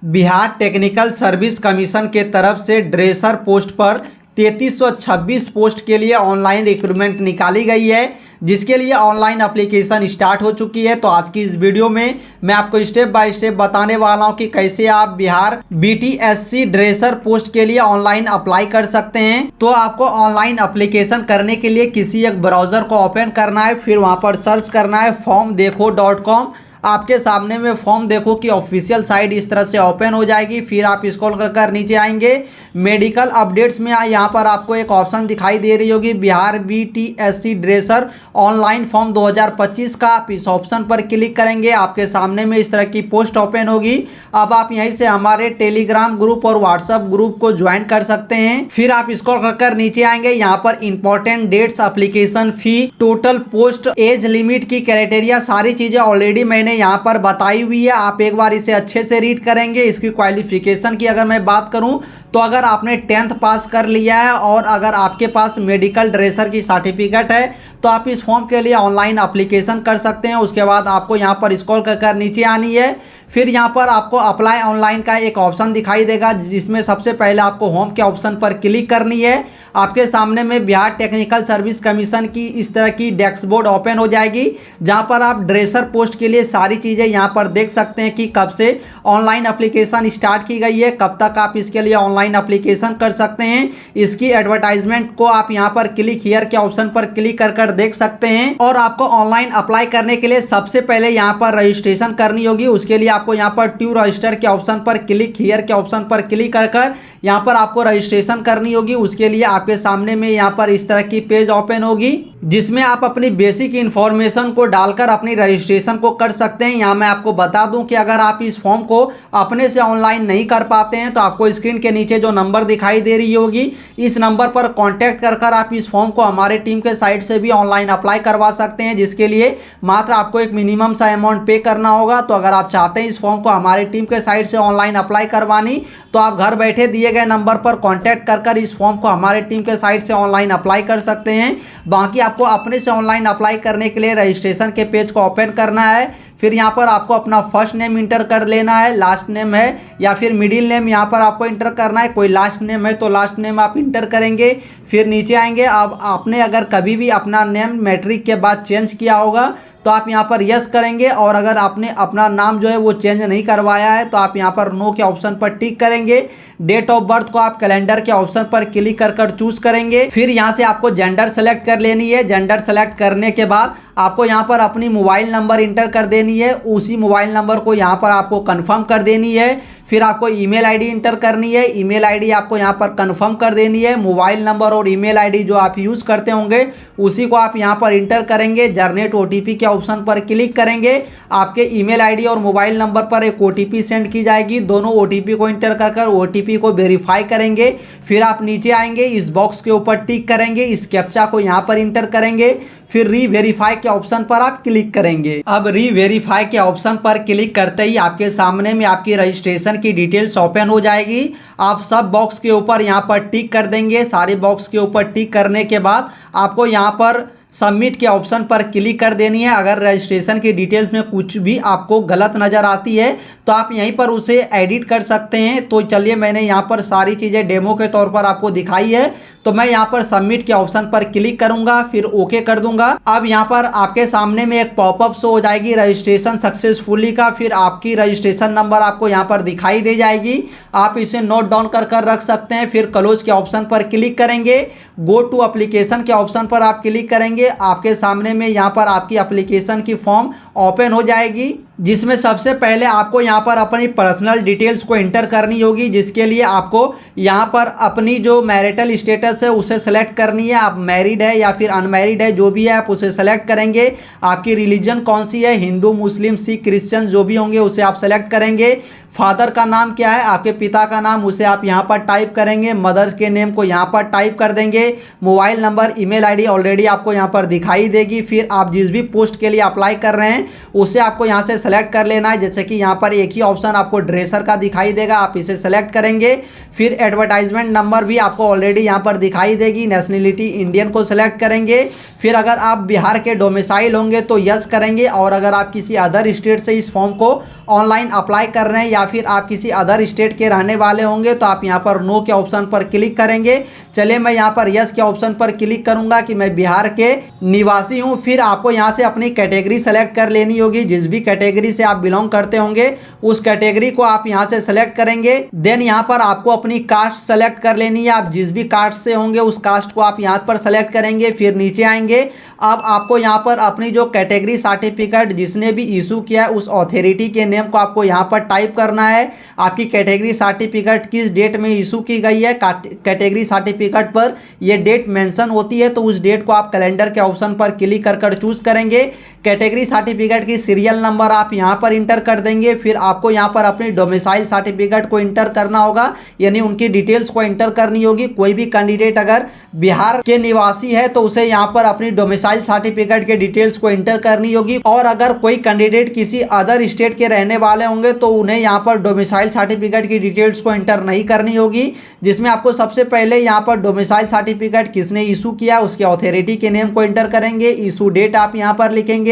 Bihar technical service commission के तरफ से ड्रेसर पोस्ट पर 3326 पोस्ट के लिए ऑनलाइन रिक्रूटमेंट निकाली गई है, जिसके लिए ऑनलाइन एप्लीकेशन स्टार्ट हो चुकी है। तो आज की इस वीडियो में मैं आपको स्टेप बाय स्टेप बताने वाला हूं कि कैसे आप बिहार बीटीएससी ड्रेसर पोस्ट के लिए ऑनलाइन अप्लाई कर सकते हैं। तो आपको ऑनलाइन एप्लीकेशन करने के लिए किसी एक ब्राउजर को ओपन करना है, फिर वहां पर सर्च करना है formdekho.com। आपके सामने में फॉर्म देखो कि ऑफिशियल साइट इस तरह से ओपन हो जाएगी। फिर आप स्क्रॉल कर नीचे आएंगे, मेडिकल अपडेट्स में यहाँ पर आपको एक ऑप्शन दिखाई दे रही होगी Bihar BTSC dresser online form 2025 का। आप इस ऑप्शन पर क्लिक करेंगे, आपके सामने में इस तरह की पोस्ट ओपन होगी। अब आप यहीं से हमारे टेलीग्राम ग्रुप और व्हाट्सएप ग्रुप को ज्वाइन कर सकते हैं। फिर आप स्क्रॉल कर नीचे आएंगे, यहाँ पर important dates, application fee, total post, age limit की क्राइटेरिया, सारी चीजें ऑलरेडी मैंने यहाँ पर बताई हुई है। आप एक बार इसे अच्छे से रीड करेंगे। इसकी क्वालिफिकेशन की अगर मैं बात करूं तो अगर आपने 10th पास कर लिया है और अगर आपके पास मेडिकल ड्रेसर की सर्टिफिकेट है तो आप इस फॉर्म के लिए ऑनलाइन एप्लीकेशन कर सकते हैं। उसके बाद आपको यहाँ पर स्क्रॉल कर नीचे आनी है। फिर यहाँ पर आपको अप्लाई ऑनलाइन का एक ऑप्शन दिखाई देगा, जिसमें सबसे पहले आपको होम के ऑप्शन पर क्लिक करनी है। आपके सामने में बिहार टेक्निकल सर्विस कमीशन की इस तरह की डैशबोर्ड ओपन हो जाएगी, जहाँ पर आप ड्रेसर पोस्ट के लिए सारी चीज़ें यहाँ पर देख सकते हैं कि कब से ऑनलाइन एप्लीकेशन स्टार्ट की गई है, कब तक आप इसके लिए ऑनलाइन एप्लीकेशन कर सकते हैं। इसकी एडवर्टाइजमेंट को आप यहाँ पर क्लिक हियर के ऑप्शन पर क्लिक कर देख सकते हैं। और आपको ऑनलाइन अप्लाई करने के लिए सबसे पहले यहाँ पर रजिस्ट्रेशन करनी होगी। उसके लिए आपको यहाँ पर टू रजिस्टर के ऑप्शन पर क्लिक हियर के ऑप्शन पर क्लिक कर यहाँ पर आपको रजिस्ट्रेशन करनी होगी। उसके लिए आपके सामने में यहाँ पर इस तरह की पेज ओपन होगी, जिसमें आप अपनी बेसिक इंफॉर्मेशन को डालकर अपनी रजिस्ट्रेशन को कर सकते हैं। यहाँ मैं आपको बता दूं कि अगर आप इस फॉर्म को अपने से ऑनलाइन नहीं कर पाते हैं तो आपको स्क्रीन के नीचे जो नंबर दिखाई दे रही होगी, इस नंबर पर कांटेक्ट कर आप इस फॉर्म को हमारे टीम के साइट से भी ऑनलाइन अप्लाई करवा सकते हैं, जिसके लिए मात्र आपको एक मिनिमम सा अमाउंट पे करना होगा। तो अगर आप चाहते हैं इस फॉर्म को हमारे टीम के साइट से ऑनलाइन अप्लाई करवानी, तो आप घर बैठे दिए गए नंबर पर कांटेक्ट कर इस फॉर्म को हमारे टीम के साइट से ऑनलाइन अप्लाई कर सकते हैं। बाकी आपको अपने से ऑनलाइन अप्लाई करने के लिए रजिस्ट्रेशन के पेज को ओपन करना है। फिर यहाँ पर आपको अपना फर्स्ट नेम इंटर कर लेना है, लास्ट नेम है या फिर मिडिल नेम यहाँ पर आपको इंटर करना है। कोई लास्ट नेम है तो लास्ट नेम आप इंटर करेंगे। फिर नीचे आएंगे, अब आपने अगर कभी भी अपना नेम मैट्रिक के बाद चेंज किया होगा तो आप यहाँ पर यस करेंगे, और अगर आपने अपना नाम जो है वो चेंज नहीं करवाया है तो आप यहाँ पर नो के ऑप्शन पर टिक करेंगे। डेट ऑफ बर्थ को आप कैलेंडर के ऑप्शन पर क्लिक कर चूज करेंगे। फिर यहाँ से आपको जेंडर सेलेक्ट कर लेनी है। जेंडर सेलेक्ट करने के बाद आपको यहाँ पर अपनी मोबाइल नंबर इंटर कर देनी है। उसी मोबाइल नंबर को यहाँ पर आपको कंफर्म कर देनी है। फिर आपको ईमेल आईडी इंटर करनी है। ईमेल आईडी आपको यहाँ पर कंफर्म कर देनी है। मोबाइल नंबर और ईमेल आईडी जो आप यूज़ करते होंगे उसी को आप यहाँ पर इंटर करेंगे। जनरेट ओटीपी के ऑप्शन पर क्लिक करेंगे। आपके ईमेल आईडी और मोबाइल नंबर पर एक ओटीपी सेंड की जाएगी। दोनों ओटीपी को इंटर कर ओटीपी को वेरीफाई करेंगे। फिर आप नीचे आएंगे, इस बॉक्स के ऊपर टिक करेंगे, इस कैप्चा को यहाँ पर इंटर करेंगे। फिर री वेरीफाई के ऑप्शन पर आप क्लिक करेंगे। अब री वेरीफाई के ऑप्शन पर क्लिक करते ही आपके सामने में आपकी रजिस्ट्रेशन की डिटेल्स ओपन हो जाएगी। आप सब बॉक्स के ऊपर यहाँ पर टिक कर देंगे। सारे बॉक्स के ऊपर टिक करने के बाद आपको यहाँ पर सबमिट के ऑप्शन पर क्लिक कर देनी है। अगर रजिस्ट्रेशन की डिटेल्स में कुछ भी आपको गलत नज़र आती है तो आप यहीं पर उसे एडिट कर सकते हैं। तो चलिए, मैंने यहाँ पर सारी चीज़ें डेमो के तौर पर आपको दिखाई है, तो मैं यहाँ पर सबमिट के ऑप्शन पर क्लिक करूँगा, फिर ओके कर दूंगा। अब यहाँ पर आपके सामने में एक पॉपअप शो हो जाएगी रजिस्ट्रेशन सक्सेसफुली का। फिर आपकी रजिस्ट्रेशन नंबर आपको यहाँ पर दिखाई दे जाएगी। आप इसे नोट डाउन कर रख सकते हैं। फिर क्लोज के ऑप्शन पर क्लिक करेंगे। गो टू एप्लीकेशन के ऑप्शन पर आप क्लिक करेंगे। आपके सामने में यहाँ पर आपकी एप्लीकेशन की फॉर्म ओपन हो जाएगी, जिसमें सबसे पहले आपको यहाँ पर अपनी पर्सनल डिटेल्स को इंटर करनी होगी, जिसके लिए आपको यहाँ पर अपनी जो मैरिटल स्टेटस है उसे सेलेक्ट करनी है। आप मैरिड है या फिर अनमैरिड है, जो भी है आप उसे सेलेक्ट करेंगे। आपकी रिलीजन कौन सी है, हिंदू, मुस्लिम, सिख, क्रिश्चियन जो भी होंगे उसे आप सेलेक्ट करेंगे। फादर का नाम क्या है, आपके पिता का नाम, उसे आप यहाँ पर टाइप करेंगे। मदर्स के नेम को यहाँ पर टाइप कर देंगे। Mobile number, email ID already आपको यहाँ पर दिखाई देगी। फिर आप जिस भी पोस्ट के लिए अप्लाई कर रहे हैं उसे आपको यहाँ से सेलेक्ट कर लेना है। जैसे कि यहाँ पर एक ही ऑप्शन आपको ड्रेसर का दिखाई देगा, आप इसे सेलेक्ट करेंगे। फिर एडवर्टाइजमेंट नंबर भी आपको ऑलरेडी यहाँ पर दिखाई देगी। नेशनलिटी इंडियन को सिलेक्ट करेंगे। फिर अगर आप बिहार के डोमिसाइल होंगे तो यस करेंगे, और अगर आप किसी अदर स्टेट से इस फॉर्म को ऑनलाइन अप्लाई कर रहे हैं या फिर आप किसी अदर स्टेट के रहने वाले होंगे तो आप यहाँ पर नो के ऑप्शन पर क्लिक करेंगे। चलिए मैं यहाँ पर यस के ऑप्शन पर क्लिक करूंगा कि मैं बिहार के निवासी हूँ। फिर आपको यहाँ से अपनी कैटेगरी सेलेक्ट कर लेनी होगी। जिस भी कैटेगरी से आप बिलोंग करते होंगे उस कैटेगरी को आप यहाँ से सेलेक्ट करेंगे। देन यहाँ पर आपको अपनी कास्ट सेलेक्ट कर लेनी है। आप जिस भी कास्ट से होंगे उस कास्ट को आप यहाँ पर सेलेक्ट करेंगे। फिर नीचे आएंगे। अब आपको यहाँ पर अपनी जो कैटेगरी सर्टिफिकेट जिसने भी इशू किया है उस अथॉरिटी के नेम को आपको यहाँ पर टाइप करना है। आपकी कैटेगरी सर्टिफिकेट किस डेट में इशू की गई है, कैटेगरी सर्टिफिकेट पर ये डेट मेंशन होती है तो उस डेट को आप कैलेंडर के ऑप्शन पर क्लिक कर चूज करेंगे। कैटेगरी सर्टिफिकेट की सीरियल नंबर आप यहाँ पर इंटर कर देंगे। फिर आपको यहाँ पर अपनी डोमिसाइल सर्टिफिकेट को इंटर करना होगा, यानी उनकी डिटेल्स को इंटर करनी होगी। कोई भी कैंडिडेट अगर बिहार के निवासी है तो उसे यहाँ पर अपनी डोमिसाइल सर्टिफिकेट के डिटेल्स को इंटर करनी होगी, और अगर कोई कैंडिडेट किसी अदर स्टेट के रहने वाले होंगे तो उन्हें यहाँ पर डोमिसाइल सर्टिफिकेट की डिटेल्स को इंटर नहीं करनी होगी। जिसमें आपको सबसे पहले यहाँ पर डोमिसाइल सर्टिफिकेट किसने इशू किया उसके अथॉरिटी के नेम को इंटर करेंगे। इशू डेट आप यहाँ पर लिखेंगे।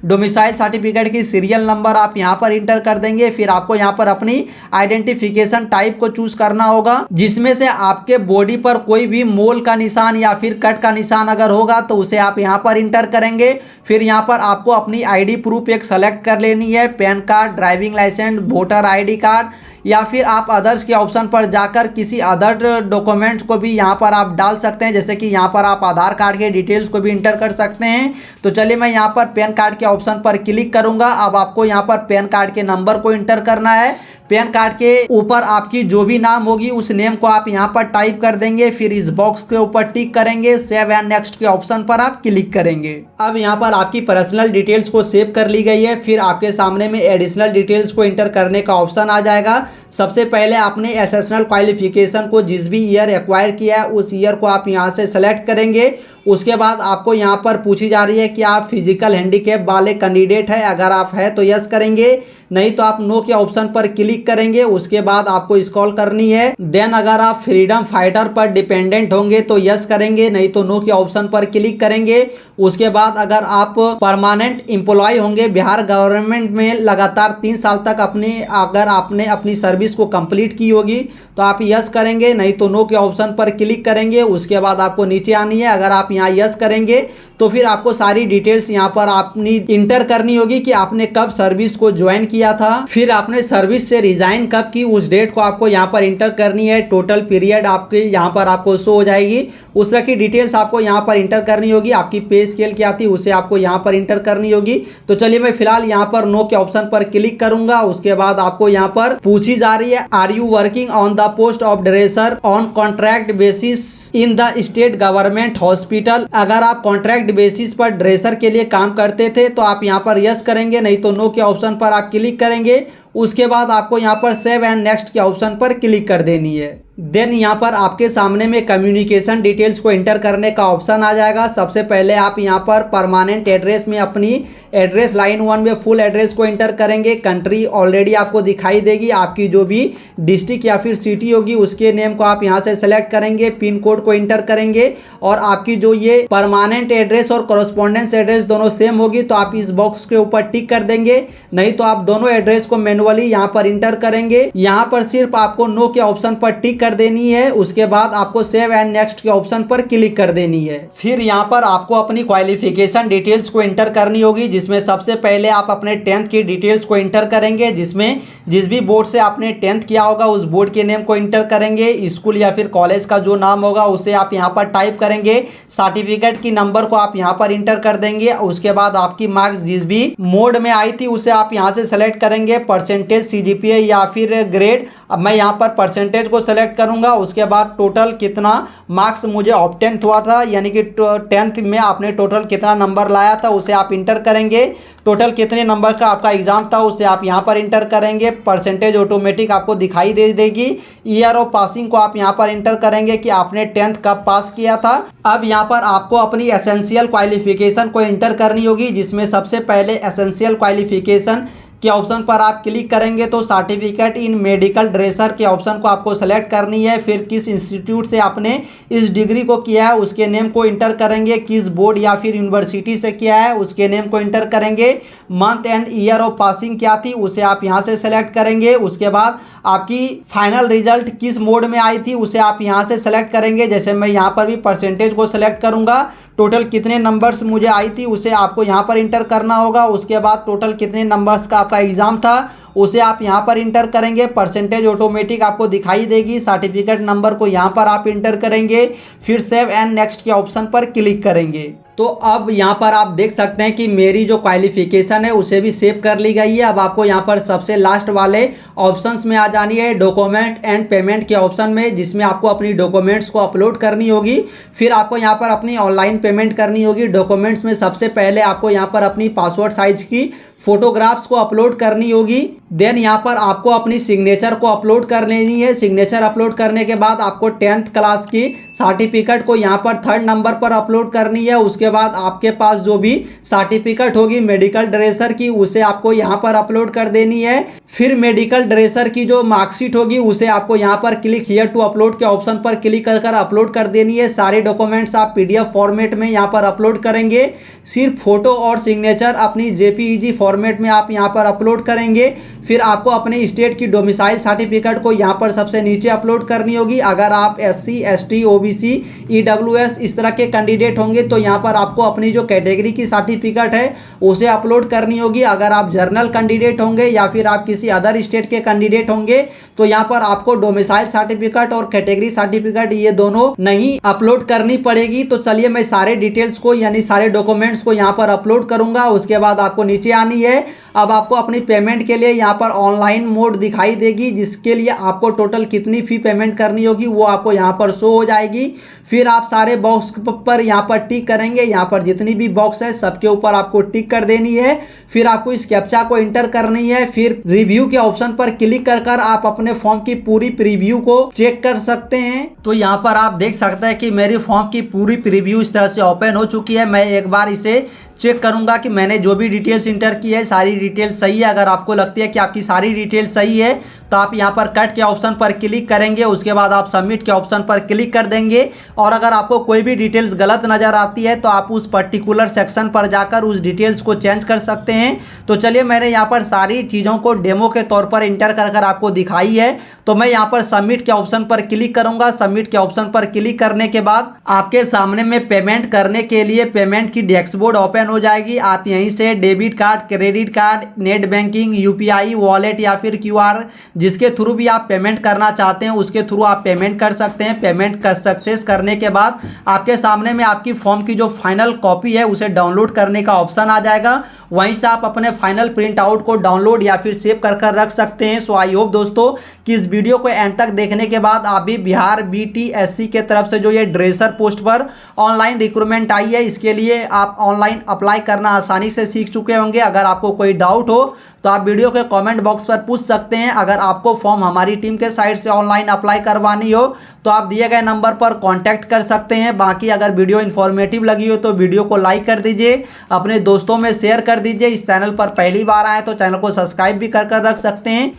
डोमिसाइल सर्टिफिकेट की सीरियल नंबर आप यहाँ पर इंटर कर देंगे। फिर आपको यहाँ पर अपनी आइडेंटिफिकेशन टाइप को चूज करना होगा, जिसमें से आपके बॉडी पर कोई भी मोल का निशान या फिर कट का निशान अगर होगा तो उसे आप यहाँ पर इंटर करेंगे। फिर यहाँ पर आपको अपनी आईडी प्रूफ एक सेलेक्ट कर लेनी है, PAN card, driving licence, voter ID card, या फिर आप अदर्स के ऑप्शन पर जाकर किसी अदर डॉक्यूमेंट्स को भी यहाँ पर आप डाल सकते हैं। जैसे कि यहाँ पर आप आधार कार्ड के डिटेल्स को भी इंटर कर सकते हैं। तो चलिए मैं यहाँ पर पैन कार्ड के ऑप्शन पर क्लिक करूँगा। अब आपको यहाँ पर पैन कार्ड के नंबर को इंटर करना है। पैन कार्ड के ऊपर आपकी जो भी नाम होगी उस नेम को आप यहाँ पर टाइप कर देंगे। फिर इस बॉक्स के ऊपर टिक करेंगे, सेव एंड नेक्स्ट के ऑप्शन पर आप क्लिक करेंगे। अब यहाँ पर आपकी पर्सनल डिटेल्स को सेव कर ली गई है। फिर आपके सामने में एडिशनल डिटेल्स को इंटर करने का ऑप्शन आ जाएगा। सबसे पहले आपने एसेशनल क्वालिफिकेशन को जिस भी ईयर एक्वायर किया है उस ईयर को आप यहाँ से सेलेक्ट करेंगे। उसके बाद आपको यहाँ पर पूछी जा रही है कि आप फिजिकल हैंडीकैप वाले कैंडिडेट है, अगर आप है तो यस करेंगे, नहीं तो आप नो के ऑप्शन पर क्लिक करेंगे। उसके बाद आपको स्क्रॉल करनी है। देन अगर आप फ्रीडम फाइटर पर डिपेंडेंट होंगे तो यस करेंगे, नहीं तो नो के ऑप्शन पर क्लिक करेंगे। उसके बाद अगर आप परमानेंट एम्प्लॉय होंगे बिहार गवर्नमेंट में लगातार 3 साल तक अगर आपने अपनी सर्विस को कंप्लीट की होगी तो आप यस करेंगे, नहीं तो नो के ऑप्शन पर क्लिक करेंगे। उसके बाद आपको नीचे आनी है। अगर आप यहाँ यस करेंगे तो फिर आपको सारी डिटेल्स यहाँ पर आपने इंटर करनी होगी कि आपने कब सर्विस को ज्वाइन किया था, फिर आपने सर्विस से रिजाइन कब की उस डेट को आपको यहाँ पर इंटर करनी है। टोटल पीरियड आपके यहाँ पर आपको शो हो जाएगी। उस तरह की डिटेल्स आपको यहाँ पर इंटर करनी होगी। आपकी पे स्केल क्या थी उसे आपको यहाँ पर इंटर करनी होगी। तो चलिए मैं फिलहाल यहाँ पर नो के ऑप्शन पर क्लिक करूंगा। उसके बाद आपको यहाँ पर पूछी जा रही है, are you working on the post of dresser on contract basis in the state government hospital. अगर आप कॉन्ट्रैक्ट बेसिस पर ड्रेसर के लिए काम करते थे तो आप यहाँ पर यस करेंगे, नहीं तो नो के ऑप्शन पर आप क्लिक करेंगे। उसके बाद आपको यहाँ पर सेव एंड नेक्स्ट के ऑप्शन पर क्लिक कर देनी है। देन यहाँ पर आपके सामने में कम्युनिकेशन डिटेल्स को इंटर करने का ऑप्शन आ जाएगा। सबसे पहले आप यहाँ पर परमानेंट एड्रेस में अपनी एड्रेस लाइन 1 में फुल एड्रेस को इंटर करेंगे। कंट्री ऑलरेडी आपको दिखाई देगी, आपकी जो भी डिस्ट्रिक्ट या फिर सिटी होगी उसके नेम को आप यहाँ से सेलेक्ट करेंगे। पिन कोड को इंटर करेंगे और आपकी जो ये परमानेंट एड्रेस और कॉरेस्पॉन्डेंस एड्रेस दोनों सेम होगी तो आप इस बॉक्स के ऊपर टिक कर देंगे, नहीं तो आप दोनों एड्रेस को मैनुअली यहाँ पर इंटर करेंगे। यहाँ पर सिर्फ आपको नो के ऑप्शन पर टिक कर देनी है। उसके बाद आपको सेव एंड नेक्स्ट के ऑप्शन पर क्लिक कर देनी है। फिर यहाँ पर आपको अपनी क्वालिफिकेशन डिटेल्स को इंटर करनी होगी, जिसमें सबसे पहले आप अपने 10th की डिटेल्स को इंटर करेंगे। जिसमें जिस भी बोर्ड से आपने 10th किया होगा उस बोर्ड के नेम को इंटर करेंगे। स्कूल या फिर कॉलेज का जो नाम होगा उसे आप यहाँ पर टाइप करेंगे। सर्टिफिकेट की नंबर को आप यहाँ पर इंटर कर देंगे। उसके बाद आपकी मार्क्स जिस भी मोड में आई थी उसे आप यहाँ से सेलेक्ट करेंगे, परसेंटेज, CGPA या फिर ग्रेड। अब मैं यहाँ पर परसेंटेज को सेलेक्ट करूंगा। उसके बाद टोटल कितना मार्क्स मुझे ऑब्टेन हुआ था, यानी कि 10th में आपने टोटल कितना नंबर लाया था उसे आप इंटर करेंगे। टोटल कितने नंबर का आपका एग्जाम था उसे आप यहाँ पर इंटर करेंगे। परसेंटेज ऑटोमेटिक आपको दिखाई दे देगी। ईयर ऑफ पासिंग को आप यहाँ पर इंटर करेंगे कि आपने 10th कब पास किया था। अब यहाँ पर आपको अपनी एसेंशियल क्वालिफिकेशन को इंटर करनी होगी, जिसमें सबसे पहले एसेंशियल क्वालिफिकेशन के ऑप्शन पर आप क्लिक करेंगे तो सर्टिफिकेट इन मेडिकल ड्रेसर के ऑप्शन को आपको सेलेक्ट करनी है। फिर किस इंस्टीट्यूट से आपने इस डिग्री को किया है उसके नेम को इंटर करेंगे, किस बोर्ड या फिर यूनिवर्सिटी से किया है उसके नेम को इंटर करेंगे, month and year of passing क्या थी उसे आप यहाँ से सेलेक्ट करेंगे। उसके बाद आपकी फाइनल रिजल्ट किस मोड में आई थी उसे आप यहाँ से सेलेक्ट करेंगे। जैसे मैं यहाँ पर भी परसेंटेज को सेलेक्ट करूँगा, टोटल कितने नंबर्स मुझे आई थी उसे आपको यहाँ पर इंटर करना होगा। उसके बाद टोटल कितने नंबर्स का आपका एग्ज़ाम था उसे आप यहाँ पर इंटर करेंगे। परसेंटेज ऑटोमेटिक आपको दिखाई देगी। सर्टिफिकेट नंबर को यहाँ पर आप इंटर करेंगे, फिर सेव एंड नेक्स्ट के ऑप्शन पर क्लिक करेंगे। तो अब यहाँ पर आप देख सकते हैं कि मेरी जो क्वालिफिकेशन है उसे भी सेव कर ली गई है। अब आपको यहाँ पर सबसे लास्ट वाले ऑप्शंस में आ जानी है, डॉक्यूमेंट एंड पेमेंट के ऑप्शन में, जिसमें आपको अपनी डॉक्यूमेंट्स को अपलोड करनी होगी। फिर आपको यहाँ पर अपनी ऑनलाइन पेमेंट करनी होगी। डॉक्यूमेंट्स में सबसे पहले आपको यहाँ पर अपनी पासपोर्ट साइज की फोटोग्राफ्स को अपलोड करनी होगी। देन यहाँ पर आपको अपनी सिग्नेचर को अपलोड कर लेनी है। सिग्नेचर अपलोड करने के बाद आपको 10th क्लास की सर्टिफिकेट को यहाँ पर 3rd नंबर पर अपलोड करनी है। उसके बाद आपके पास जो भी सर्टिफिकेट होगी मेडिकल ड्रेसर की उसे आपको यहाँ पर अपलोड कर देनी है। फिर मेडिकल ड्रेसर की जो मार्कशीट होगी उसे आपको यहाँ पर क्लिक हियर टू अपलोड के ऑप्शन पर क्लिक कर अपलोड कर देनी है। सारे डॉक्यूमेंट्स आप PDF फॉर्मेट में यहाँ पर अपलोड करेंगे। सिर्फ फोटो और सिग्नेचर अपनी JPEG फॉर्मेट में आप यहाँ पर अपलोड करेंगे। फिर आपको अपने स्टेट की डोमिसाइल सर्टिफिकेट को यहाँ पर सबसे नीचे अपलोड करनी होगी। अगर आप SC ST OBC EWS इस तरह के कैंडिडेट होंगे तो यहाँ पर आपको अपनी जो कैटेगरी की सर्टिफिकेट है उसे अपलोड करनी होगी। अगर आप जर्नल कैंडिडेट होंगे या फिर आप किसी अदर स्टेट के कैंडिडेट होंगे तो यहाँ पर आपको डोमिसाइल सर्टिफिकेट और कैटेगरी सर्टिफिकेट ये दोनों नहीं अपलोड करनी पड़ेगी। तो चलिए मैं सारे डिटेल्स को यानी सारे डॉक्यूमेंट्स को यहाँ पर अपलोड करूँगा। उसके बाद आपको नीचे आनी है। अब आपको अपनी पेमेंट के लिए यहाँ पर ऑनलाइन मोड दिखाई देगी, जिसके लिए आपको टोटल कितनी फ़ी पेमेंट करनी होगी वो आपको यहाँ पर शो हो जाएगी। फिर आप सारे बॉक्स पर यहाँ पर टिक करेंगे। यहाँ पर जितनी भी बॉक्स है सबके ऊपर आपको टिक कर देनी है। फिर आपको इस कैप्चा को इंटर करनी है। फिर रिव्यू के ऑप्शन पर क्लिक कर आप अपने फॉर्म की पूरी प्रीव्यू को चेक कर सकते हैं। तो यहाँ पर आप देख सकते हैं कि मेरी फॉर्म की पूरी प्रीव्यू इस तरह से ओपन हो चुकी है। मैं एक बार इसे चेक करूंगा कि मैंने जो भी डिटेल्स इंटर की है सारी डिटेल सही है। अगर आपको लगती है कि आपकी सारी डिटेल सही है तो आप यहाँ पर कट के ऑप्शन पर क्लिक करेंगे। उसके बाद आप सबमिट के ऑप्शन पर क्लिक कर देंगे। और अगर आपको कोई भी डिटेल्स गलत नज़र आती है तो आप उस पर्टिकुलर सेक्शन पर जाकर उस डिटेल्स को चेंज कर सकते हैं। तो चलिए मैंने यहाँ पर सारी चीज़ों को डेमो के तौर पर इंटर कर आपको दिखाई है। तो मैं यहाँ पर सबमिट के ऑप्शन पर क्लिक करूँगा। सबमिट के ऑप्शन पर क्लिक करने के बाद आपके सामने में पेमेंट करने के लिए पेमेंट की डैशबोर्ड ओपन हो जाएगी। आप यहीं से debit card, credit card, net banking, UPI wallet या फिर QR जिसके थ्रू भी आप पेमेंट करना चाहते हैं उसके थ्रू आप पेमेंट कर सकते हैं। पेमेंट कर सक्सेस करने के बाद आपके सामने में आपकी फॉर्म की जो फाइनल कॉपी है उसे डाउनलोड करने का ऑप्शन आ जाएगा। वहीं से आप अपने फाइनल प्रिंट आउट को डाउनलोड या फिर सेव कर रख सकते हैं। सो आई होप दोस्तों कि इस वीडियो को एंड तक देखने के बाद आप भी बिहार BTSC के तरफ से जो ये ड्रेसर पोस्ट पर ऑनलाइन रिक्रूटमेंट आई है इसके लिए आप ऑनलाइन अप्लाई करना आसानी से सीख चुके होंगे। अगर आपको कोई डाउट हो तो आप वीडियो के कमेंट बॉक्स पर पूछ सकते हैं। अगर आपको फॉर्म हमारी टीम के साइड से ऑनलाइन अप्लाई करवानी हो तो आप दिए गए नंबर पर कांटेक्ट कर सकते हैं। बाकी अगर वीडियो इन्फॉर्मेटिव लगी हो तो वीडियो को लाइक कर दीजिए, अपने दोस्तों में शेयर कर दीजिए। इस चैनल पर पहली बार आए तो चैनल को सब्सक्राइब भी कर रख सकते हैं।